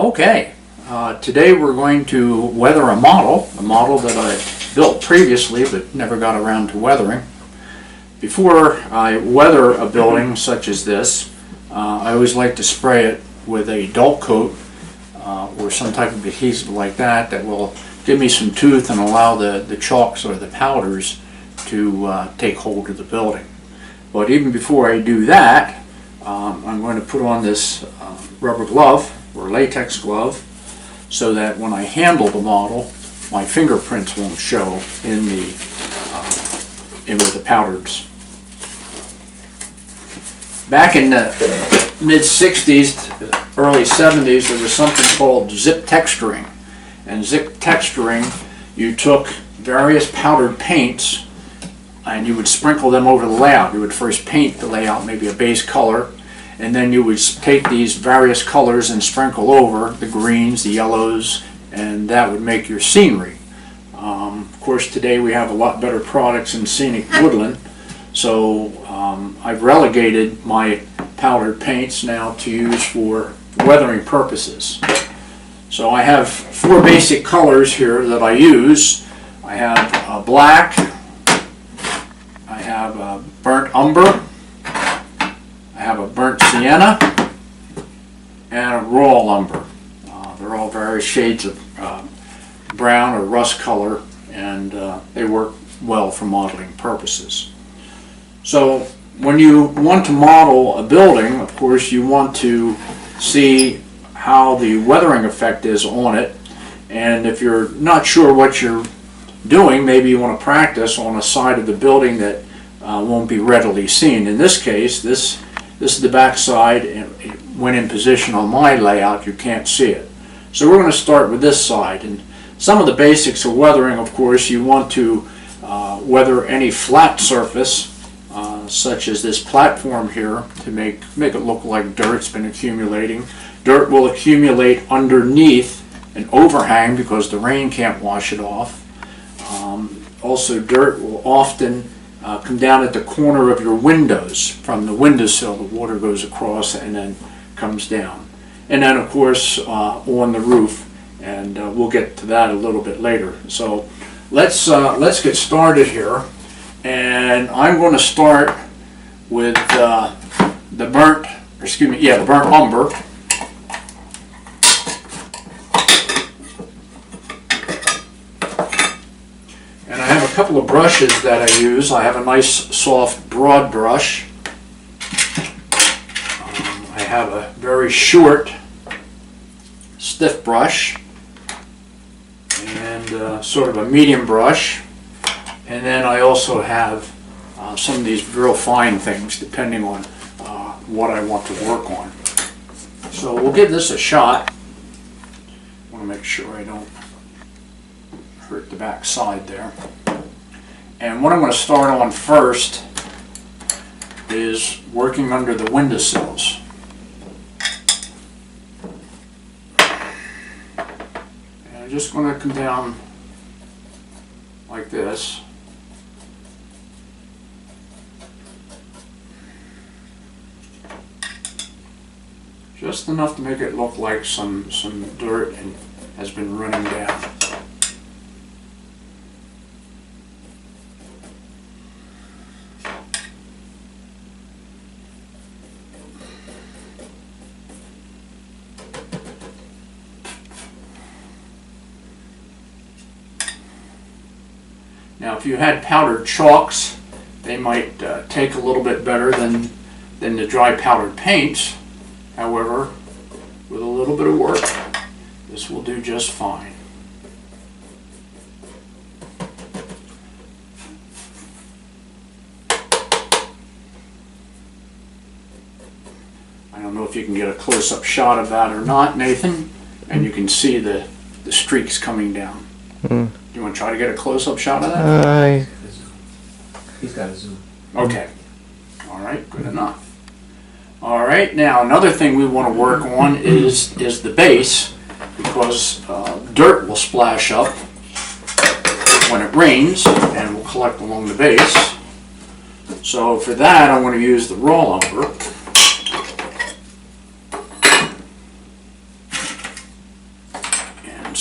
Okay, today we're going to weather a model that I built previously but never got around to weathering. Before I weather a building such as this, I always like to spray it with a dull coat or some type of adhesive like that will give me some tooth and allow the chalks or the powders to take hold of the building. But even before I do that, I'm going to put on this rubber glove or latex glove so that when I handle the model, my fingerprints won't show in with the powders. Back in the mid-60s, early 70s, there was something called zip texturing. And zip texturing, you took various powdered paints and you would sprinkle them over the layout. You would first paint the layout, maybe a base color, and then you would take these various colors and sprinkle over the greens, the yellows, and that would make your scenery. Of course, today we have a lot better products in scenic woodland, so I've relegated my powdered paints now to use for weathering purposes. So I have four basic colors here that I use. I have black, I have burnt umber, I have a burnt sienna, and a raw umber. They're all various shades of brown or rust color, and they work well for modeling purposes. So when you want to model a building, of course you want to see how the weathering effect is on it, and if you're not sure what you're doing, maybe you want to practice on a side of the building that won't be readily seen. In this case, this is the back side, and when in position on my layout you can't see it. So we're going to start with this side, and some of the basics of weathering, of course, you want to weather any flat surface such as this platform here to make it look like dirt's been accumulating. Dirt will accumulate underneath an overhang because the rain can't wash it off. Also, dirt will often come down at the corner of your windows. From the windowsill, the water goes across and then comes down. And then, of course, on the roof, and we'll get to that a little bit later. So let's get started here, and I'm going to start with the burnt umber. And I have a couple of brushes that I use. I have a nice soft broad brush. I have a very short stiff brush and sort of a medium brush. And then I also have some of these real fine things depending on what I want to work on. So we'll give this a shot. I want to make sure I don't hurt the back side there. And what I'm going to start on first is working under the windowsills. And I'm just going to come down like this. Just enough to make it look like some dirt has been running down. Now, if you had powdered chalks, they might take a little bit better than the dry powdered paints. However, with a little bit of work, this will do just fine. I don't know if you can get a close-up shot of that or not, Nathan, and you can see the streaks coming down. Do you want to try to get a close-up shot of that? He's got a zoom. Okay. All right, good enough. All right, now another thing we want to work on is the base, because dirt will splash up when it rains and will collect along the base. So for that, I'm going to use the raw lumber.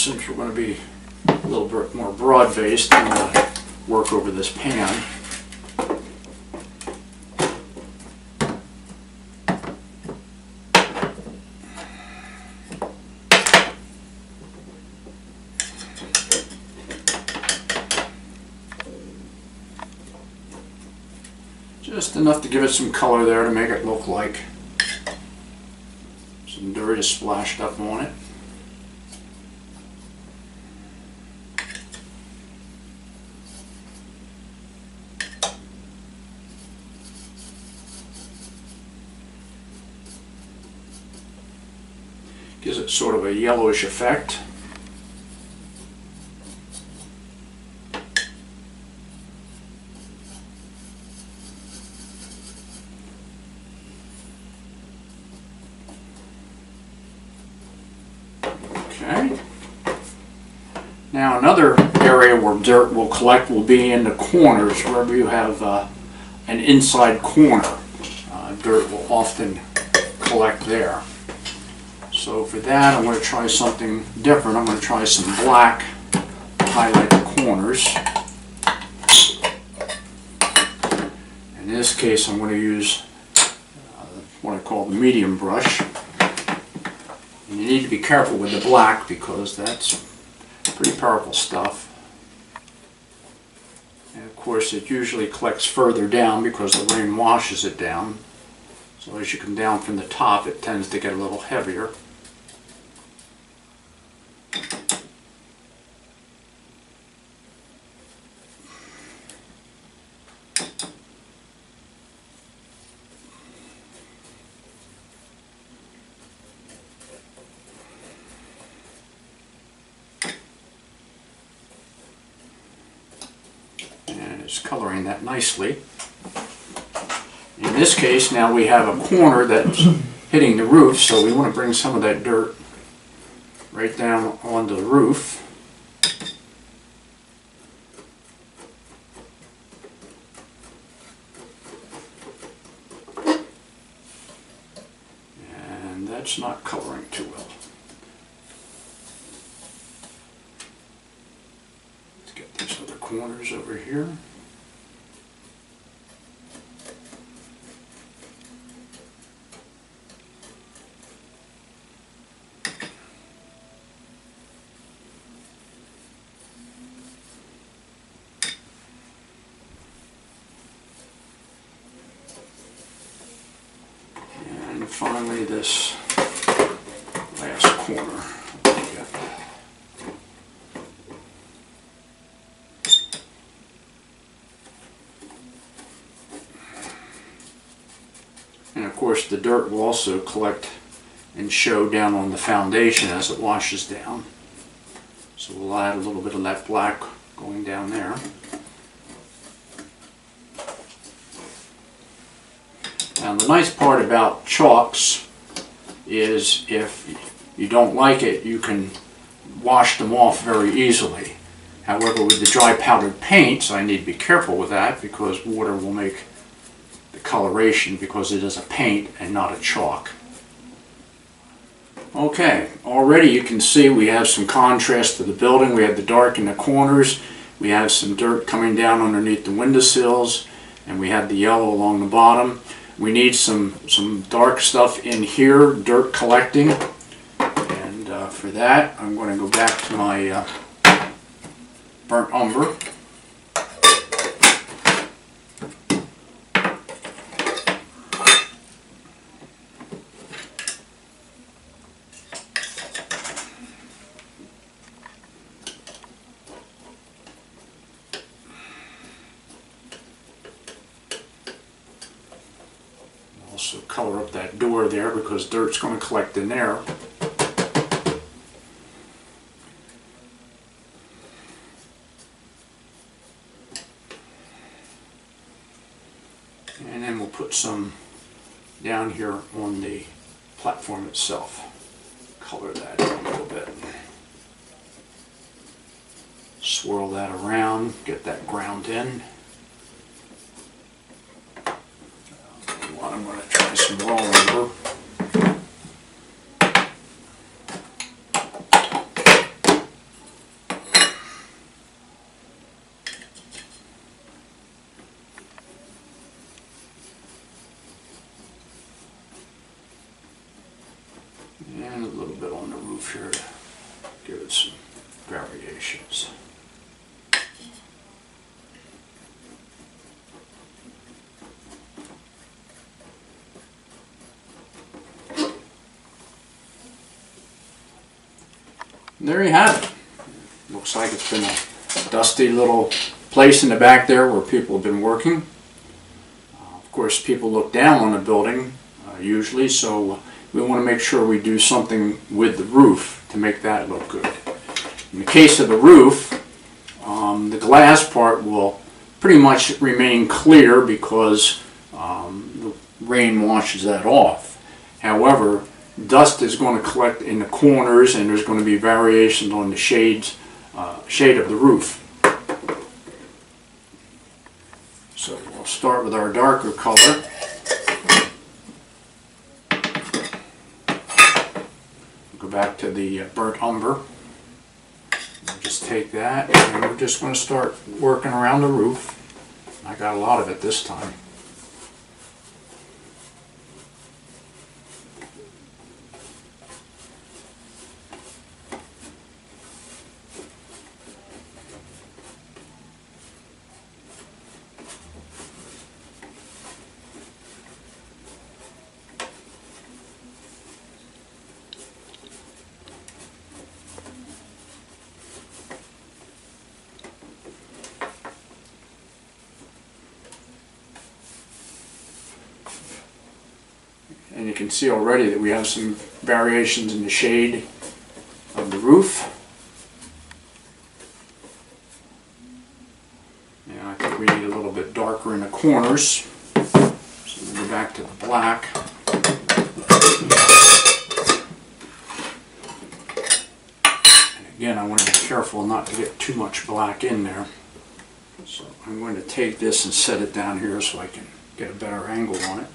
since we're going to be a little bit more broad-based, I'm going to work over this pan. Just enough to give it some color there to make it look like some dirt is splashed up on it. Gives it sort of a yellowish effect. Okay. Now another area where dirt will collect will be in the corners, wherever you have an inside corner. Dirt will often collect there. So for that, I'm going to try something different. I'm going to try some black to highlight the corners. In this case, I'm going to use what I call the medium brush. And you need to be careful with the black because that's pretty powerful stuff. And of course, it usually collects further down because the rain washes it down. So as you come down from the top, it tends to get a little heavier. And it's coloring that nicely. In this case, now we have a corner that's hitting the roof, so we want to bring some of that dirt right down onto the roof. And that's not coloring too well. Let's get these other corners over here. And finally this last corner. And of course the dirt will also collect and show down on the foundation as it washes down. So we'll add a little bit of that black going down there. Now the nice part about chalks is if you don't like it, you can wash them off very easily. However, with the dry powdered paints, I need to be careful with that because water will make the coloration because it is a paint and not a chalk. Okay, already you can see we have some contrast to the building. We have the dark in the corners, we have some dirt coming down underneath the windowsills, and we have the yellow along the bottom. We need some dark stuff in here, dirt collecting, and for that I'm going to go back to my burnt umber. Also color up that door there because dirt's going to collect in there. And then we'll put some down here on the platform itself. Color that in a little bit. Swirl that around, get that ground in. I'm going to try some raw lumber. And a little bit on the roof here to give it some variations. And there you have it. Looks like it's been a dusty little place in the back there where people have been working. Of course, people look down on the building usually, so we want to make sure we do something with the roof to make that look good. In the case of the roof, the glass part will pretty much remain clear because the rain washes that off. However, dust is going to collect in the corners, and there's going to be variations on the shade of the roof. So we'll start with our darker color. Go back to the burnt umber. We'll just take that, and we're just going to start working around the roof. I got a lot of it this time. And you can see already that we have some variations in the shade of the roof. And I think we need a little bit darker in the corners. So we'll go back to the black. And again, I want to be careful not to get too much black in there. So I'm going to take this and set it down here so I can get a better angle on it.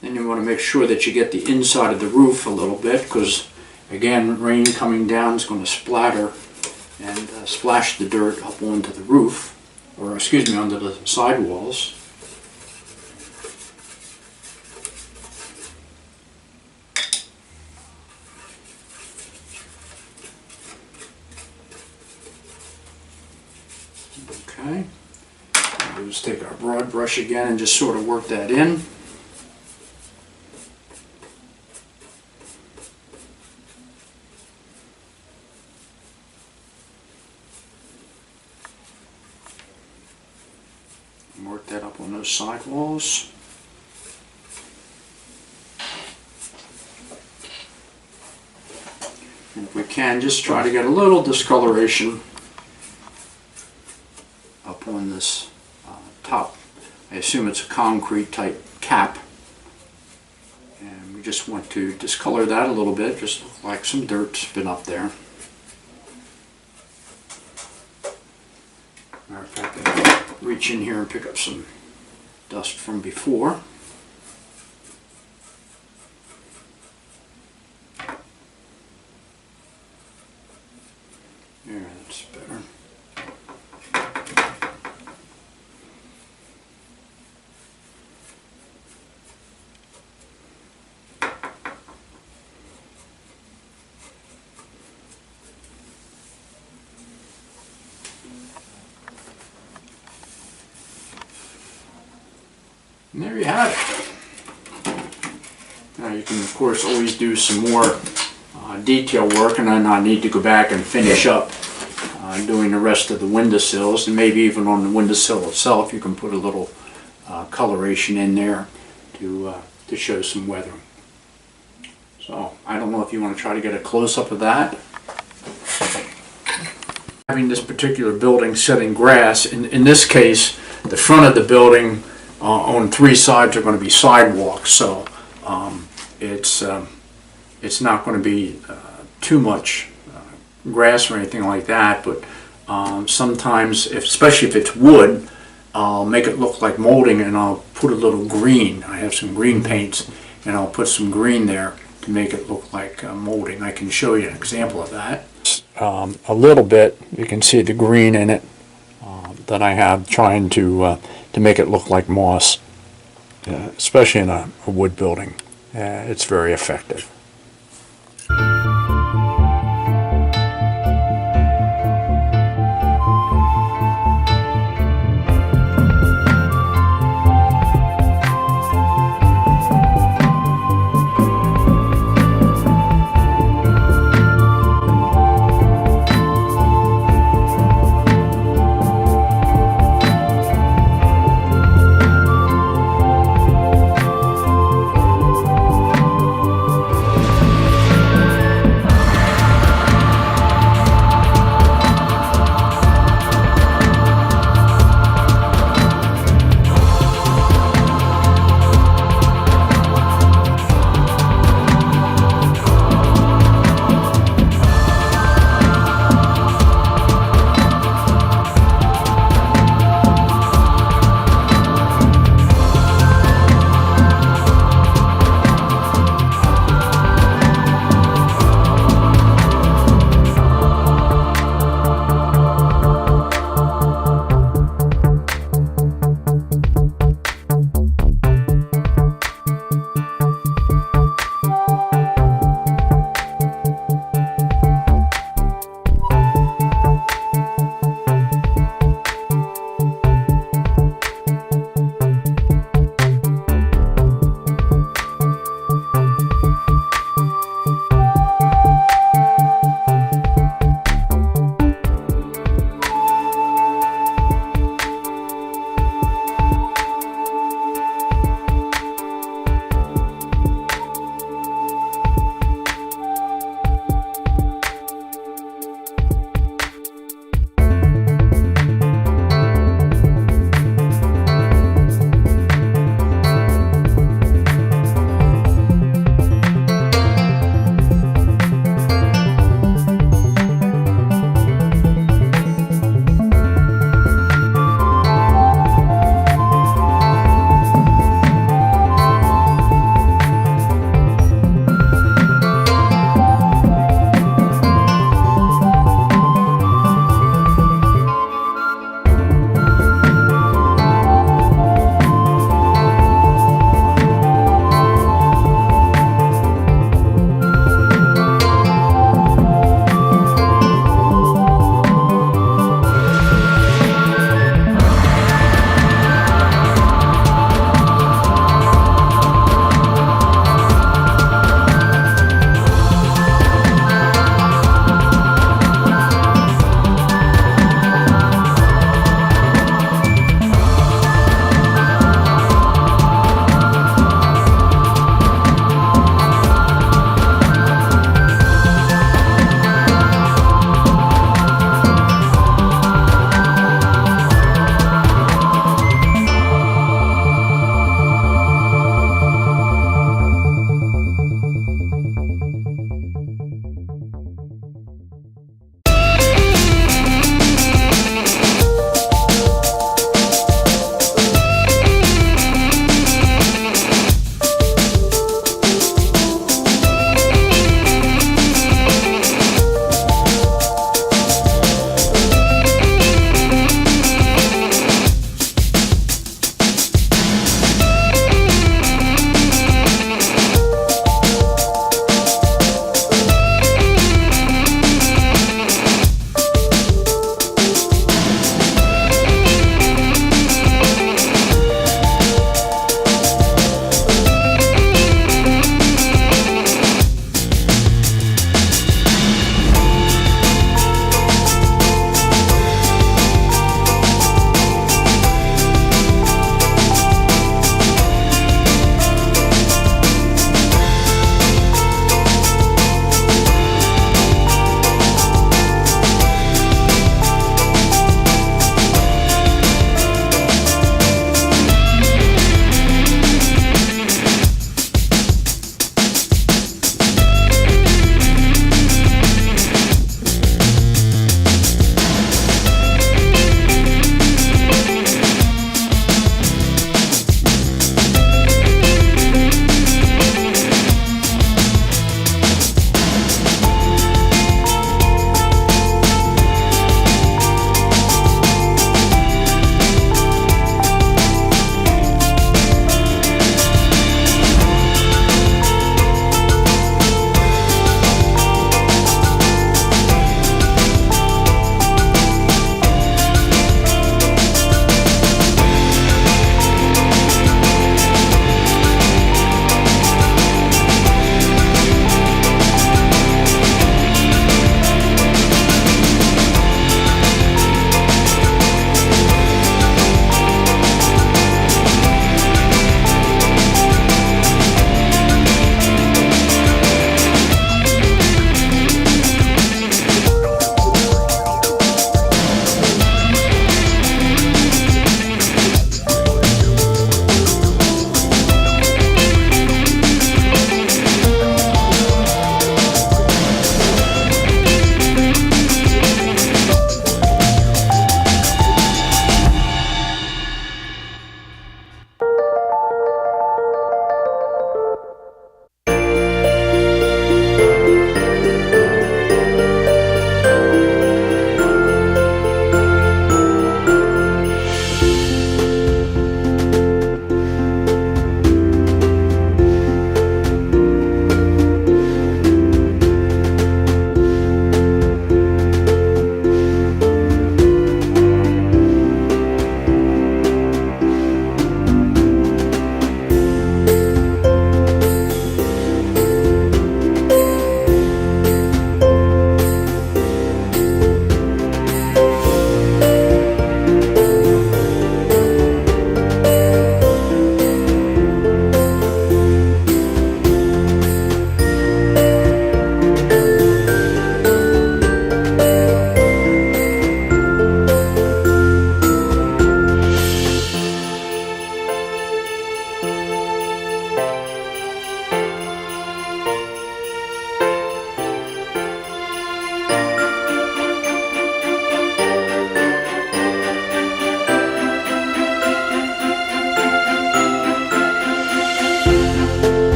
Then you want to make sure that you get the inside of the roof a little bit, because again, rain coming down is going to splatter and splash the dirt up onto the roof, or excuse me, onto the sidewalls. Okay, we'll just take our broad brush again and just sort of work that in. Work that up on those side walls. And if we can, just try to get a little discoloration up on this top. I assume it's a concrete type cap. And we just want to discolor that a little bit, just like some dirt's been up there. Matter of fact, I'll reach in here and pick up some dust from before. There, that's better. And there you have it. Now you can of course always do some more detail work, and then I need to go back and finish up doing the rest of the windowsills, and maybe even on the windowsill itself you can put a little coloration in there to show some weathering. So I don't know if you want to try to get a close-up of that. Having this particular building set in grass, in this case the front of the building on three sides are going to be sidewalks, so it's not going to be too much grass or anything like that, but sometimes, especially if it's wood, I'll make it look like molding and I'll put a little green. I have some green paints and I'll put some green there to make it look like molding. I can show you an example of that. A little bit, you can see the green in it that I have, trying to make it look like moss, especially in a wood building. It's very effective.